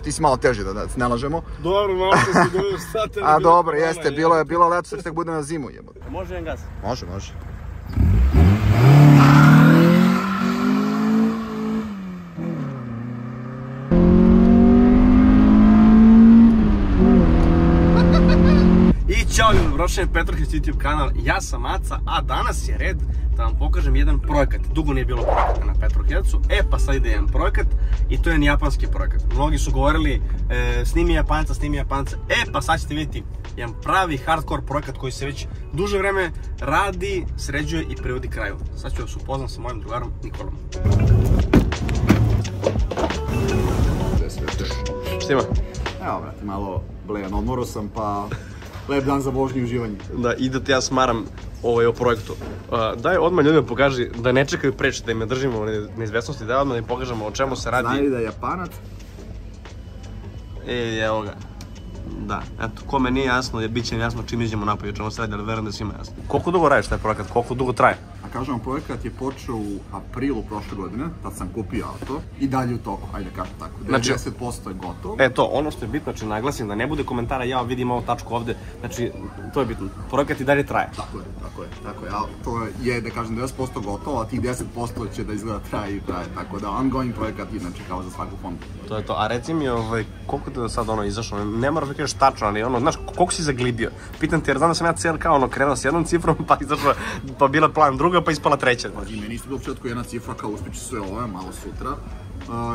Ti si malo teži da se ne lažemo. Dobro, malo se si govorio sate. A dobro, jeste, bilo leto, sad tek bude na zimu jebote. Može jedan gas? Može. I čao ljudi, dobrodošli na Petrohits YouTube kanal, ja sam Aca, a danas je red da vam pokažem jedan projekat. Dugo nije bilo projekata na Petrohitsu, pa sad ide jedan projekat i to je jedan japanski projekat. Mnogi su govorili snimi Japanca, pa sad ćete vidjeti jedan pravi hardcore projekat koji se već duže vreme radi, sređuje i privodi kraju. Sad ću vas upoznam sa mojim drugarom Nikolom. Šta ima? Evo brate, malo blejan, odmorao sam pa lep dan za vožnju i uživanje. Da, i da te ja smaram o projektu. Daj odmah ljudima pokaži da ne čekaju preći, da im ne držimo u neizvesnosti, da odmah im pokažemo o čemu se radi. Znaju da je Japanac? Evo ga. Da, eto, kome nije jasno, bit će jasno čim iđemo napolje, o čemu se radi, ali verujem da svima jasno. Koliko dugo radiš taj projekat, koliko dugo traje? A kažem vam, projekat je počeo u aprilu prošle godine, tad sam kupio auto i dalje u toku, ajde kažem tako, 90% je gotovo. To, ono što je bitno, znači naglasim da ne bude komentara ja vidim ovu tačku ovde, znači to je bitno, projekat i dalje traje. Tako je, ali to je da kažem 90% gotovo, a tih 10% će da izgleda traje, tako da ongoing projekat inače kao za svaku fondu. To je to, a reci mi koliko te sad izašlo, ne moraš da kažeš tačno, ali znaš, koliko si zaglibio? Pitam te jer znam da sam ja CLK krenuo s jednom cifrom, pa izašla, pa bila plan druga, pa ispala treća. I meni isto do početku jedna cifra kao uspjeću sve ove, malo sutra.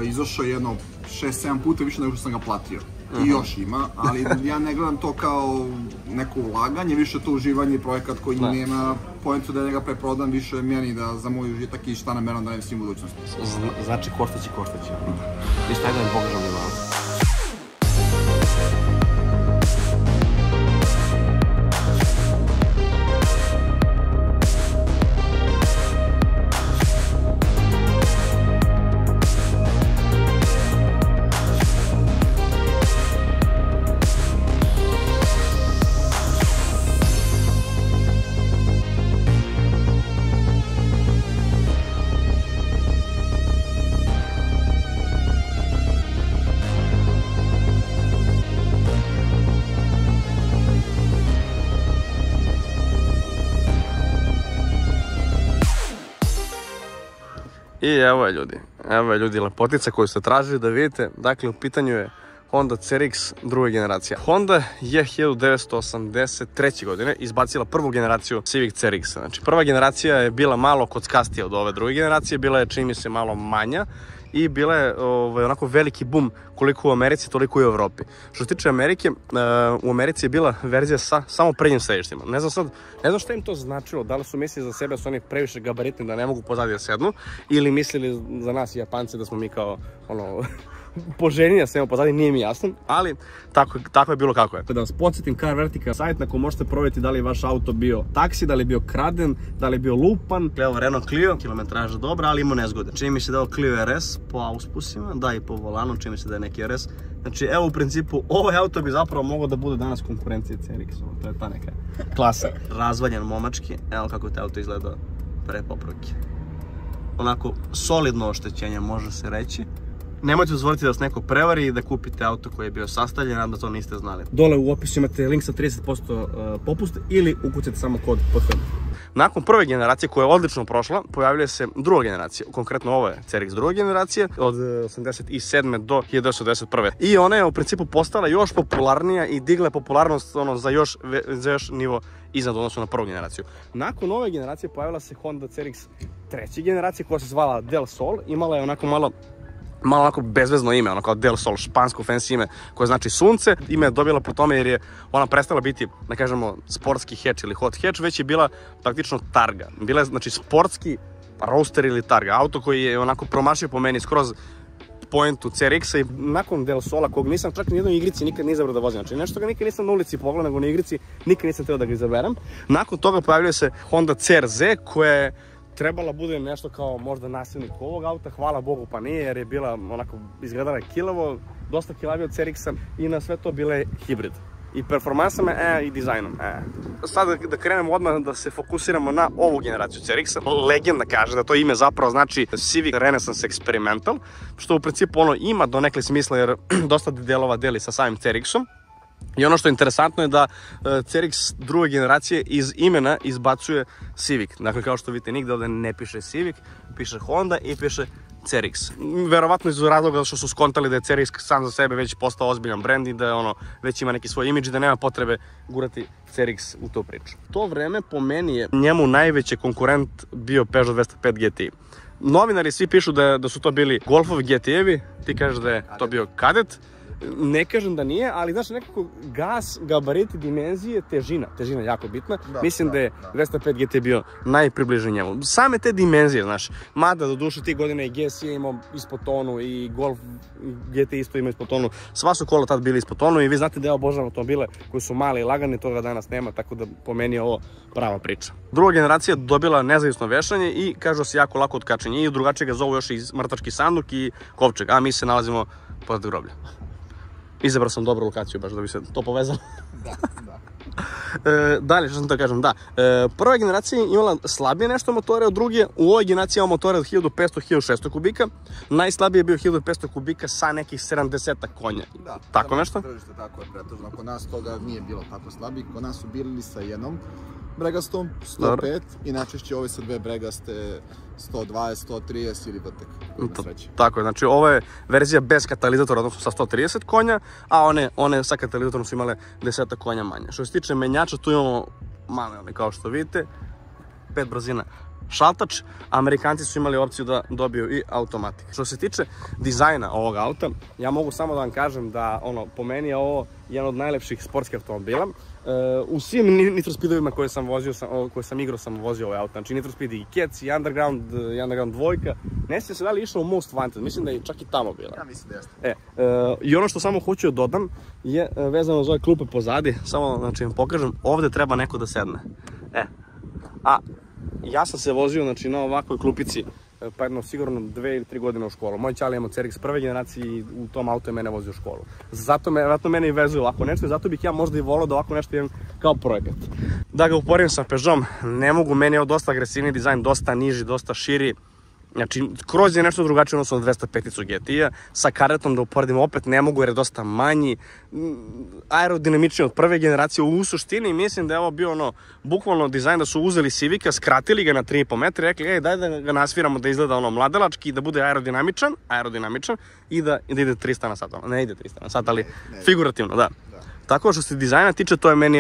Izašao jedno 6-7 puta više nego što sam ga platio. I još ima, ali ja ne gledam to kao neko ulaganje, više to uživanje i projekat koji nema pojentu da njega preprodam, više meni da za moj užitak i šta nameram da ne svim budućnosti. Znači koštaći. Ništa, ajde da mi pokažem da malo. I evo je ljudi lepotica koju ste tražili da vidite, dakle u pitanju je Honda CRX druge generacije. Honda je 1983. godine izbacila prvu generaciju Civic CRX. Znači prva generacija je bila malo kockastija od ove druge generacije, bila je čini mi se malo manja i bila je onako veliki boom koliko u Americi, toliko i u Evropi. Što se tiče Amerike, u Americi je bila verzija sa samo prednjim sedištima. Ne znam šta im to značilo, da li su mislili za sebe da su oni previše gabaritni da ne mogu pozadi da sednu ili mislili za nas Japance da smo mi kao poželjni da sedemo pozadi, nije mi jasno, ali tako je bilo kako je. Da vas podsjetim, Car Vertical sajt na kojem možete provjeriti da li je vaš auto bio taksi, da li je bio kraden, da li je bio lupan. Evo Renault Clio, kilometraža dobra, ali ima nezgode. Čini mi se da je ovo Clio RS po auspusima, da i po volanu, čini mi se da je neki RS. Znači evo u principu ovaj auto bi zapravo mogao da bude danas konkurencija CRX-u, to je ta neka klasa. Razvaljen momački, evo kako te auto izgleda pre popravke. Onako solidno oštećenje može se reći. Nemojte dozvoliti da vas neko prevari i da kupite auto koji je bio sastavljen, a da to niste znali. Dole u opisu imate link sa 30% popust ili ukucajte samo kod pod filmom. Nakon prve generacije koja je odlično prošla, pojavljuje se druga generacija. Konkretno ovo je CRX druga generacija od 87. do 1991. I ona je u principu postala još popularnija i digla popularnost za još nivo iznad odnosu na prvu generaciju. Nakon ove generacije pojavila se Honda CRX treće generacije koja se zvala Del Sol. Imala je onako malo onako bezvezno ime, ono kao Del Sol, špansko fancy ime koje znači sunce. Ime je dobila po tome jer je ona prestala biti, da kažemo, sportski hatch ili hot hatch, već je bila praktično targa. Bila je, znači, sportski roadster ili targa, auto koji je onako promašio po meni skroz pojentu CRX-a i nakon Del Sola, kog nisam čak ni jednoj igrici nikad ne izabrao da vozim. Znači nešto ga nikad nisam na ulici pogledao, nego na igrici nikad nisam trebao da ga izaberam. Nakon toga pojavljuje se Honda CRZ koja je trebala bude nešto kao možda nasljednik ovog auta, hvala Bogu pa nije jer je bila onako, izgledala je kilavo, dosta kilavija od CRX-a i na sve to bila je hibrid. i performansama, i dizajnom. Sad da krenemo odmah da se fokusiramo na ovu generaciju CRX-a. Legenda kaže da to ime zapravo znači Civic Renaissance Experimental, što u principu ono ima donekle smisla jer dosta delova deli sa samim CRX-om. I ono što je interesantno je da CRX druge generacije iz imena izbacuje Civic. Dakle, kao što vidite, nigde ovde ne piše Civic, piše Honda i piše CRX. Verovatno iz razloga što su skontali da je CRX sam za sebe već postao ozbiljan brend i da je ono već ima neki svoj imidž i da nema potrebe gurati CRX u tu priču. To vreme po meni je njemu najveći konkurent bio Peugeot 205 GTI. Novinari svi pišu da su to bili Golfovi GTI-evi, ti kažeš da je to bio Kadet. Ne kažem da nije, ali znaš nekako gas, gabariti, dimenzije, težina je jako bitna. Mislim da je 205 GT bio najpribližen njemu. Same te dimenzije, znaš, mada do duše tih godina i GS je imao ispod tonu i Golf GT isto ima ispod tonu. Sva su kola tad bili ispod tonu i vi znate da ja obožavam automobile koji su mali i lagani, toga danas nema, tako da po meni je ovo prava priča. Druga generacija dobila nezavisno vešanje i kažu se jako lako otkačenje i drugačije ga zovu još i mrtvački sanduk i kovčeg, a mi se nalazimo pored groblja. Izabrao sam dobru lokaciju baš da bi se to povezalo. Dalje, što sam to kažem, da. Prva generacija imala slabije nešto motore od druge, u ovoj generaciji imamo motore od 1500-1600 kubika, najslabije je bio 1500 kubika sa nekih 70 konja. Tako nešto? Tržište tako je pretežno, kod nas toga nije bilo tako slabi, kod nas su bili sa jednom bregastom, 105 i najčešće ove sa dve bregaste 120, 130 ili vrtek. Tako je, znači ovo je verzija bez katalizatora, odnosno sa 130 konja, a one sa katalizatorom su imale 10 konja manje. Što se tiče menjača, tu imamo manuelni, kao što vidite, 5 brzina šaltač, Amerikanci su imali opciju da dobiju i automatik. Što se tiče dizajna ovog auta, ja mogu samo da vam kažem da po meni je ovo jedan od najlepših sportskih automobila. U svim Nitro Speedovima koje sam vozio, koje sam igrao, sam vozio ovaj auto. Znači Nitro Speed i Cats i Underground 2. Ne sjećam se da li je išao u Most Wanted, mislim da je čak i tamo bila. Ja mislim da jeste. I ono što samo hoću da dodam je vezano za ove klupe pozadi, samo znači vam pokažem, ovde treba neko da sedne. A ja sam se vozio znači na ovakvoj klupici pa jedno sigurno 2 ili 3 godine u školu. Moj ćale imao CRX prve generacije i u tom auto je mene vozio u školu. Zato mene i vezuje ovako nešto i zato bih ja možda i volao da ovako nešto imam kao projekat. Da ga uporedim sa Peugeotom, ne mogu, meni je ovo dosta agresivni dizajn, dosta niži, dosta širi. Znači, kroz je nešto drugačije odnosno 205-icu GTI-a, sa Karetom da uporedim opet ne mogu jer je dosta manji, aerodinamičniji od prve generacije. U suštini mislim da je ovo bio bukvalno dizajn da su uzeli Civica, skratili ga na 3,5 metra i rekli, daj da ga nasviramo da izgleda mladalački, da bude aerodinamičan i da ide 300 na sat. Ne ide 300 na sat, ali figurativno, da. Tako što se dizajna tiče, to je meni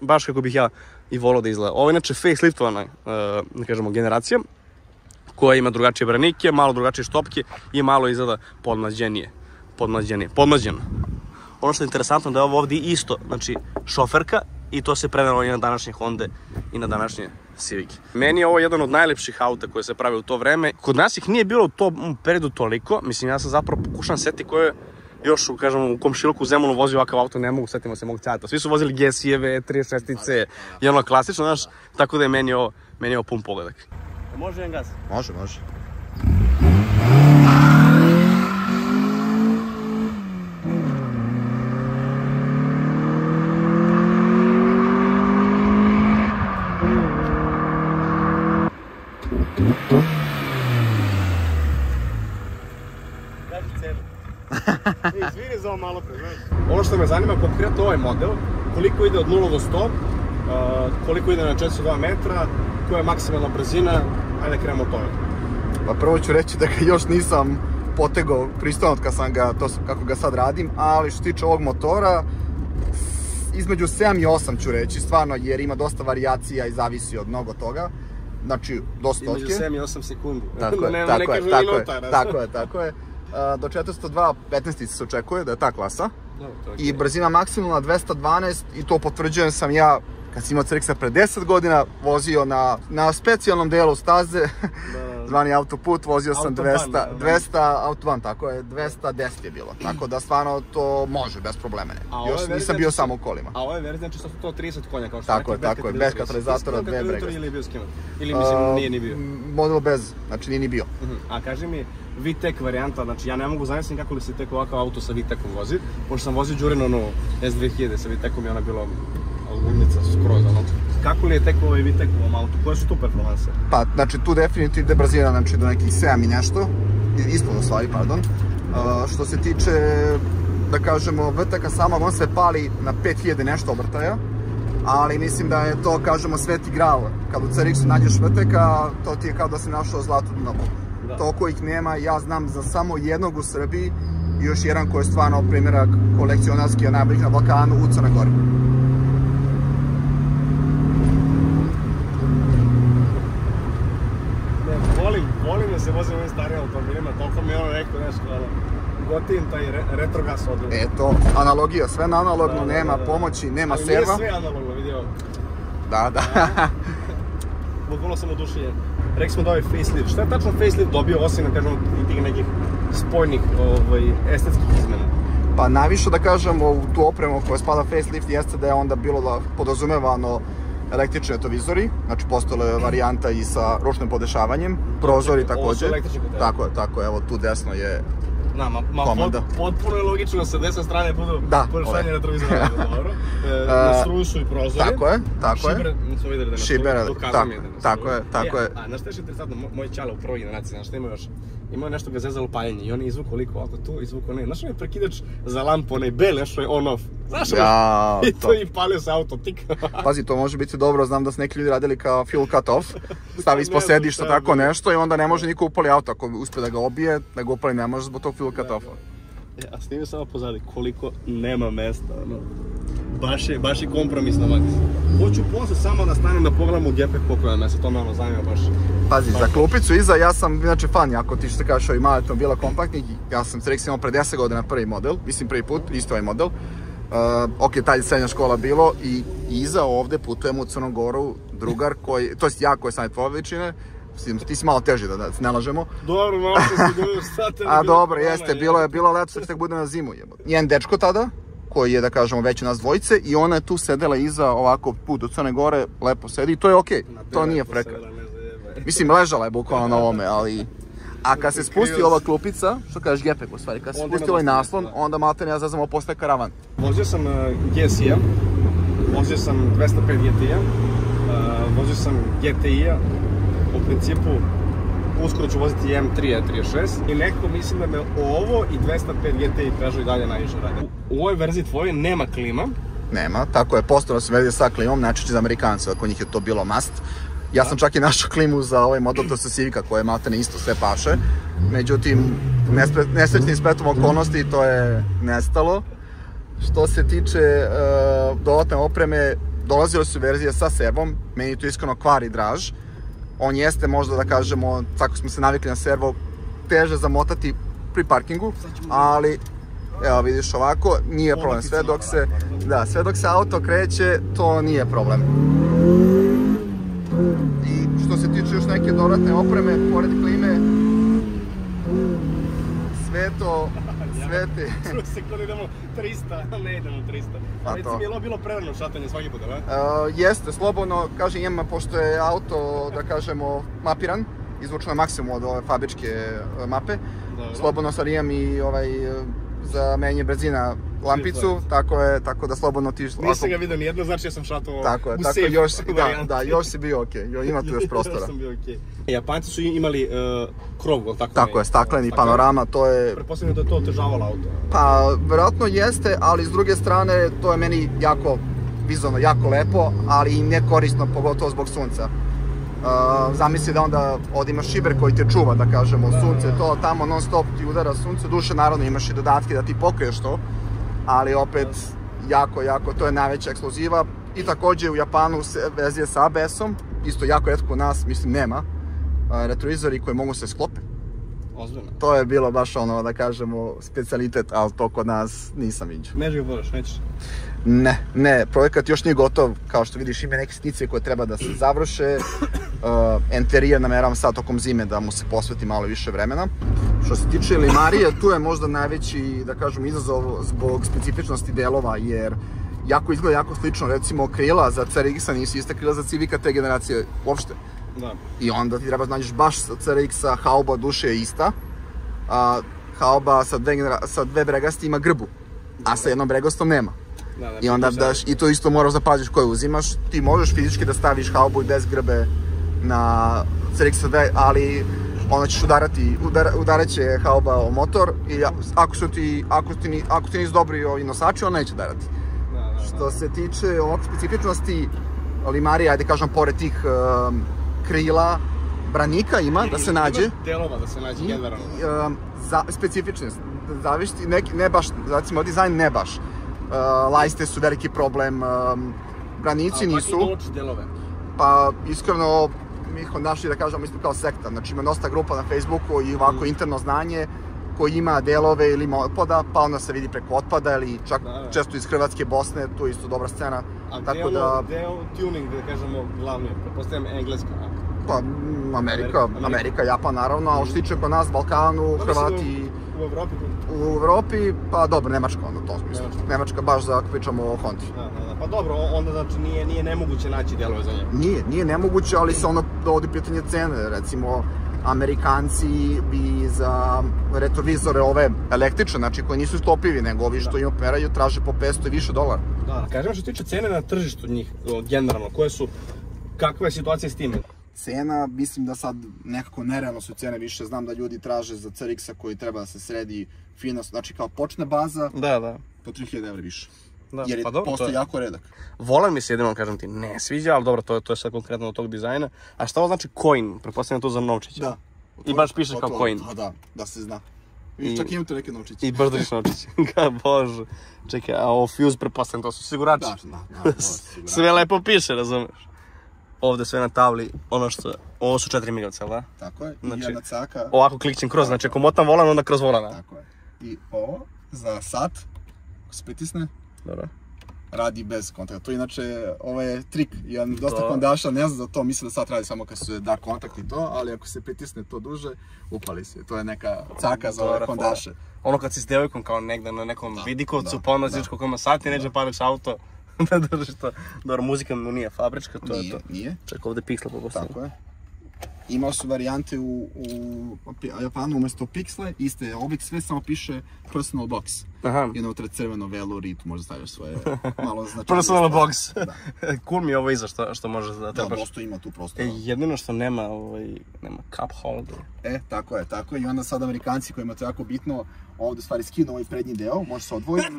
baš kako bih ja i volao da izgleda. Ovo je inače faceliftovana, da kažemo, generacija, koja ima drugačije branike, malo drugačije štopke i malo izgleda podmlađeno. Ono što je interesantno da je ovo ovdje isto, znači šoferka i to se prenelo i na današnje Honda i na današnje Civic. Meni je ovo jedan od najlepših auta koje se prave u to vreme. Kod nas ih nije bilo u tom periodu toliko, mislim ja sam zapravo pokušan setiti koje još, kažemo, u komšiluku u Zemunu vozio ovakav auto, ne mogu, setimo se mog cata. Svi su vozili GS-ijeve, 36-ice i ono klasično, znaš, tako da je meni ovo pun pogledak. Može jedan gas? Može. Izvini za ovo malo pre, znaš. Ono što me zanima konkretno ovaj model, koliko ide od 0 do 100, koliko ide na 402 metra, koja je maksimalna brzina, ajde krenemo od toga. Pa prvo ću reći da ga još nisam potegao pristojno kako ga sad radim, ali što se tiče ovog motora, između 7 i 8 ću reći, stvarno, jer ima dosta varijacija i zavisi od mnogo toga. Znači, dosta otke. Između 7 i 8 sekundi. Tako je. Do 402 15 se očekuje da je ta klasa. I brzina maksimalna 212 i to potvrđujem sam ja kad sam imao CRX-a pre 10 godina, vozio na specijalnom delu staze, zvani autoput, vozio sam 200 autoban, tako je, 210 je bilo, tako da stvarno to može, bez problema. Još nisam bio samo u kolima. A ove verzije, znači su to 30 konja, kao što tako je, bez katalizatora, 2 bregaste. Ili je bio skinut? Ili mislim nije ni bio? Model bez, znači nije ni bio. A kaži mi, VTEC varijanta, znači ja ne mogu zamisliti kako li se tek ovakav auto sa VTEC-om vozi, pošto sam vozio Đurinonu S2000 sa VTEC-om i ona bila ludnica skroz, ono. Kako li je tek ovaj VTEC u ovom autu, koje su tu performanse? Pa, znači tu definitivno ide brzina, znači do nekih 7 i nešto, ispod u stvari, pardon. Što se tiče, da kažemo, VTEC-a sama, on se pali na 5000 nešto obrtaja, ali mislim da je to, kažemo, sveti gral. Kad u CRX-u nađeš VTEC-a, to ti je kao da si našao zlatu dnu. Toliko ih nema, ja znam za samo jednog u Srbiji i još jedan koji je stvarno primjerak kolekcionarski od najboljih na Balkanu u Crnoj Gori. Volim da se vozim ovim starijim automobilima, toliko mi je ono rekao nešto, gotivim taj retrogas odliv. Eto, analogija, sve na analogno, nema pomoći, nema serva. Ali nije sve analogno, vidio. Da. Bukvalno sam oduševljen. Rekli smo da ovaj facelift. Šta je tačno facelift dobio, osim da kažemo i tih nekih spojnih estetskih izmena? Pa najviše da kažemo u tu opremu koja spada facelift jeste da je onda bilo podrazumevano električni retovizori, znači postojala je varijanta i sa ručnim podešavanjem, prozori također. Ovo su električni kod Tako, evo tu desno je komanda. Potpuno je logično da sa desne strane budu podešavanje retrovizora, dobro. Na struju su i prozori. Tako je. Šiber, nismo vidjeli da je na struju, dokazam je da je na struju. Tako je. A znaš što je interesantno, moj čale u prvoj generaciji, znaš što ima još? Imao nešto ga zezalo paljenje i on je izvukao liko ovako tu, izvukao ne. Znaš onaj prekidač za lampu, onaj bel, nešto je on-off. Znaš ono? I to i palio se auto, tik. Pazi, to može biti dobro, znam da su neki ljudi radili kao fuel cut-off. Stavi ispod sedišta tako nešto i onda ne može niko upali auto. Ako uspe da ga obije, da ga upali ne može zbog tog fuel cut-offa. A snimi samo pozadi koliko nema mesta, ono. Baš je kompromis na maks. Hoću posle samo da stanem da pogledam u gepe koliko je mesta, to me ono zanima baš. Pazi, za klupicu iza, ja sam inače fan, ako ti što kažeš ovi mali automobila kompaktnih, ja sam CRX imao pre 10 godina prvi model, mislim prvi put, isto ovaj model. Ok, tad je srednja škola bilo i iza ovde putujemo u Crnu Goru drugar koji, to jest ja koji sam tvoje veličine, ti si malo teži da se ne lažemo. Dobro, malo se sigurno state. A dobro, jeste, bilo leto, sad tek bude na zimu. Jedan dečko tada, koji je, da kažemo, već nas dvojice i ona je tu sedela iza ovako put do Crne Gore, lepo sedi i to je okej, to nije freka. Mislim, ležala je bukvalno na ovome, ali... A kad se spusti ova klupica, što kažeš gepek u stvari, kad se spusti ovaj naslon, onda malte ne zazamo postaje karavan. Vozio sam GSI-a, vozio sam 205 GTI-a, vozio sam GTI-a, u principu uskoro ću voziti M3 E36 i nekako mislim da me ovo i 205 GTI tražu i dalje najviše radi. U ovoj verziji tvoje nema klima. Nema, tako je, postojala se verzija sa klimom, najčešće za Amerikanca, ako njih je to bilo must. Ja sam čak i našao klimu za ovaj model, to se Civica koje maltene isto sve paše. Međutim, nesrećnim spletom okolnosti to je nestalo. Što se tiče dodatne opreme, dolazile su verzije sa servom, meni to iskreno kvari draž. On jeste možda da kažemo, tako smo se navikli na servo, teže zamotati pri parkingu, ali evo vidiš ovako, nije problem, sve dok se auto kreće, to nije problem. I što se tiče još neke dodatne opreme, pored klime, sve ti... Čuo se kod idemo 300, ne idemo 300. A reci mi je li bilo prerano šatanje svaki put, ne? Jeste, slobodno, kažem imam, pošto je auto, da kažemo, mapiran, izvučeno maksimum od ove fabričke mape. Slobodno sad imam i za menjanje brzina lampicu, tako da slobodno ti... Nisam ga vidio nijedno, znači ja sam šatao u safe varijanti. Da, još si bio okej, ima tu još prostora. Još sam bio okej. Japanci su imali krov, tako? Tako je, stakleni panorama, to je... Pretpostavljam da je to otežavalo auto. Pa, verovatno jeste, ali s druge strane, to je meni jako vizualno, jako lepo, ali i nekorisno, pogotovo zbog sunca. Zamisli da onda ovdje imaš šiber koji te čuva, da kažemo, sunce, to tamo non stop ti udara sunce, duše naravno imaš i dodatke da ti pokriješ to, ali opet jako, to je najveća ekskluziva. I također u Japanu verzije sa ABS-om, isto jako retko u nas, mislim nema, retrovizori koji mogu se sklope. Ozbiljno. To je bilo baš ono, da kažemo, specijalitet, ali to kod nas nisam vidio. Nećeš ga vodaš, nećeš? Ne, projekat još nije gotov, kao što vidiš ima neke sitnice koje treba da se završe. Interijer nameravam sad tokom zime da mu se posveti malo više vremena. Što se tiče limarije, tu je možda najveći, da kažem, izazov zbog specifičnosti delova, jer jako izgleda jako slično, recimo krila za CRX-a nisu iste krila za Civica te generacije uopšte. I onda ti treba da nađeš baš sa CRX-a, hauba duše je ista. Haoba sa dve bregasti ima grbu, a sa jednom bregastom nema. I onda i to isto moraš da paziš koju uzimaš. Ti možeš fizički da staviš Haobu bez grbe na CRX-2, ali onda ćeš udarat će Haoba o motor i ako ti nisu dobri ovi nosači, on neće udarati. Što se tiče ovog specifičnosti, Limarija, ajde kažem, pored tih krila, branika ima da se nađe. Ima delova da se nađe generalno. Specifičnost, zavisi, ne baš, recimo dizajn ne baš. Lajste su veliki problem, branici nisu. A pa i noći delove? Pa iskreno, mi Hondaši da kažemo isto kao sekta, znači ima dosta grupa na Facebooku i ovako interno znanje koji ima delove ili ima otpada, pa onda se vidi preko otpada ili čak često iz Hrvatske, Bosne, tu je isto dobra scena. A deo tuning, da kažemo, glavni, pretpostavljam engleska? Pa Amerika, Japan naravno, ali što tiče kod nas, Balkanu, Hrvati... U Evropi? U Evropi, pa dobro, Nemačka onda u tom smislu. Nemačka baš za ako pričamo o Hondi. Pa dobro, onda znači nije nemoguće naći delove za njega. Nije nemoguće, ali se ono dovodi pitanje cene, recimo Amerikanci bi za retrovizore ove električne, znači koji nisu stopivi, nego ovi što im operaju, traže po 500 i više $. Da, kažemo što tiče cene na tržištu njih, generalno, kakva je situacija s time? Cena, mislim da sad nekako nerealno su cene više, znam da ljudi traže za CRX-a koji treba da se sredi fino, znači kao počne baza, po 3000 € više. Jer postoji jako redak. Volan mi se jedino, kažem ti, ne sviđa, ali dobro, to je sad konkretno od tog dizajna. A šta ovo znači coin? Pretpostavljam to za novčiće. Da. I baš piše kao coin. Da se zna. Čak imam tu neke novčiće. I baš držiš novčiće. Bože. Čekaj, a ovo fuse, pretpostavljam, to su sigurači. Da. Sve lepo piše, razumeš? Ovde sve na tabli, ovo su 4 milijovca, da? Tako je, i jedna caka. Ovako klikćem kroz, znači ako motam volan, onda kroz volana. Tako je. I ovo, za sat, ako se pritisne, radi bez kontakta. To inače, ovo je trik, jedan dosta Hondaša ne zna za to, misle da sat radi samo kad se da kontakt i to, ali ako se pritisne to duže, upali se. To je neka caka za ove Hondaše. Ono kad si s devojkom kao negde na nekom vidikovcu, pa onda ziš koliko ima sati, neđe pališ auto. Da držiš to. Dobro, muzika mu nije fabrička, to je to. Nije. Čekaj, ovdje piksla popostavljamo. Tako je. Imao su varijante u Japanu umjesto piksle, iste oblik, sve samo piše personal box. I unutra crveno velur i tu možda stavljaš svoje malo značajne. Personal box. Cool mi je ovo iza što možeš da trebaš. Da, dosta ima tu prostora. Jedino što nema cup holder. Tako je. I onda sad Amerikanci kojima to jako bitno, ovdje stvari skinu ovaj prednji deo, može se odvojiti.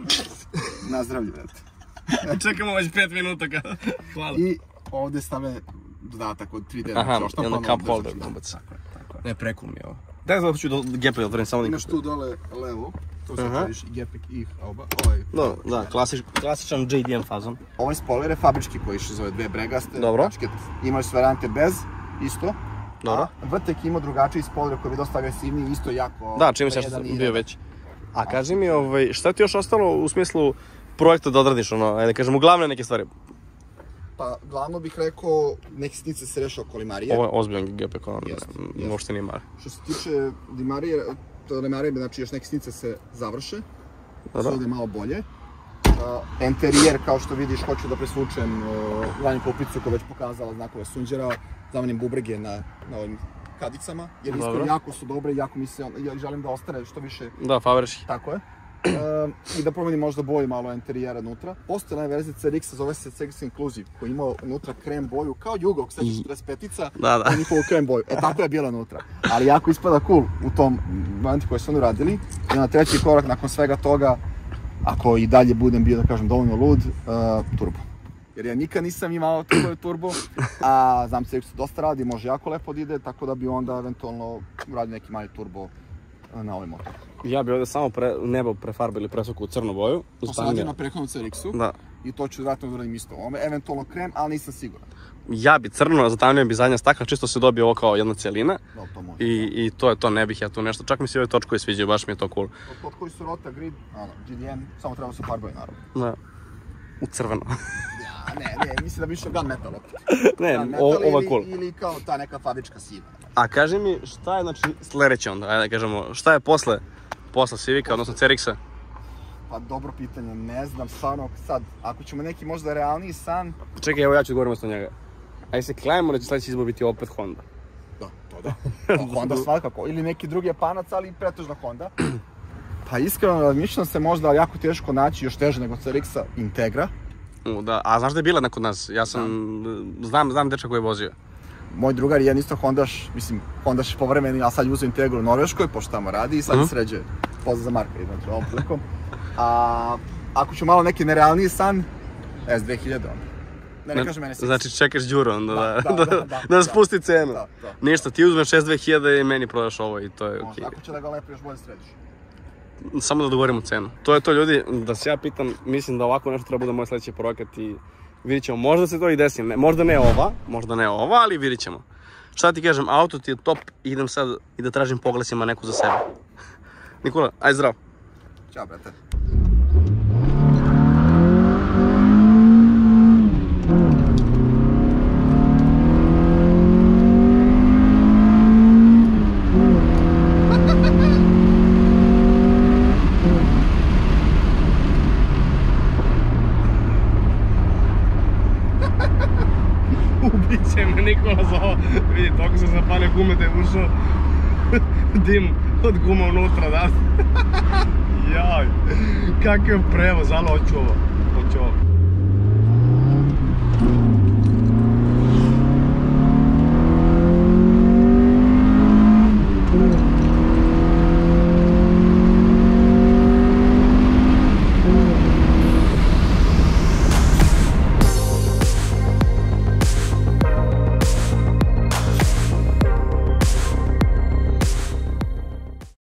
Na zdravlje, vrati. Čekamo već 5 minuta kada. Hvala. I ovdje stave dodatak od 3D. Aha, jedan cup holder. Ne, prekul mi je ovo. Daj zato ću Gepek otvorim samo imaš tu dole levo, to se praviš i Gepek i Haoba. Da, klasičan JDM fazon. Ovaj spoiler je fabrički koji se zove dve bregaste. Dobro. Imaš sve varijante bez, isto. Dobro. Vrtek ima drugačiji spoiler koji je dosta agresivniji, isto jako... Da, čini mi se što sam bio već. A kaži mi, šta ti još ostalo u smislu projekta da odradiš, da kažem, glavne neke stvari? Pa, glavno bih rekao, neke sitnice se reše oko Limarije. Ovo je ozbiljan Gepek, uopšte nije mali. Što se tiče Limarije, znači još neke sitnice se završe, sve ide malo bolje. Interijer, kao što vidiš, hoću da presvučem zadnju klupicu koja već pokazala znakove sunđera, zamenim bubrege na ovim kadicama, jer iskreno jako su dobre i jako mi se, želim da ostane što više... Da, fabrički. Tako je. I da promenim možda boju malo interijera unutra. Postoje jedna verzija CRX-a, zove se CRX Inclusive, koji ima unutra krem boju, kao Jugo, ako sećaš 45-ica, ima njihovu krem boju. Tako je bila unutra. Ali jako ispada cool u tom momentu koji su oni uradili. I onda treći korak nakon svega toga, ako i dalje budem bio, da kažem, dovoljno lud, turbo. Jer ja nikad nisam imao turbo, a znam CRX dosta radi, može jako lepo da ide, tako da bi onda eventualno uradio neki mali turbo na ovaj motor. Ja bi ovdje samo nebo prefarbili presvuku u crnu boju. To sam radio na prethodnom CRX-u i to ću vratno uradim isto. Ovo je eventualno krem, ali nisam siguran. Ja bi crno, zatamnio bi zadnja stakla, čisto se dobije ovo kao jedna cijelina. I to je to, ne bih ja tu nešto. Čak mi se ove točkovi sviđaju, baš mi je to cool. Točkovi su Rota, Grid, GDM, samo treba su farbovi naravno. Da. U crveno. Ne, mislim da bi išao gunmetal opet. Ne, ovo je cool. Ili kao ta neka fabrička siva. A kaži mi, šta je znači sljedeće onda, ajde da kažemo, šta je posle Civica, odnosno CRX-a? Pa dobro pitanje, ne znam, stvarno sad, ako ćemo neki možda realniji san... Čekaj, evo ja ću govorim o njega. Ajde se klanjamo da će sljedeći izbor biti opet Honda. Da, to da. Honda svakako, ili neki drugi Japanac, ali pretežno Honda. Pa iskreno razmišljam se možda jako teško naći, još teže nego CRX-a, Integra. Da, a znaš da je bila kod nas? Ja sam, znam dečka koji je vozio. Moj drugar je jedan isto Hondaš, mislim, Hondaš je povremeni, a sad je uzeo Integru u Norveškoj, pošto tamo radi i sad je sređuje. Pozdrav za Marka, znači ovom prilikom. A ako ću malo neki nerealniji san, S2000 onda. Ne kažem mene znači čekaš Đuro onda da spusti cenu. Ništa, ti uzmeš S2000 i meni prodaš ovo i to je okej. Ako će da ga lepo još bolje središ. Samo da dogovorimo cenu. To je to ljudi, da se ja pitam, mislim da ovako nešto treba bude moj sledeći projekat i vidit ćemo, možda se to i desi, možda ne ova, ali vidit ćemo. Šta ti kažem, auto ti je top, idem sad i da tražim poglasima neku za sebe. Nikola, aj zdrav. Ćao, brate. Ubiće me Nikola za ovo. Vidi, toliko se zapane gume da je ušao dim od guma unutra, da? Jaj, kakav prevoz, ali hoću ovo.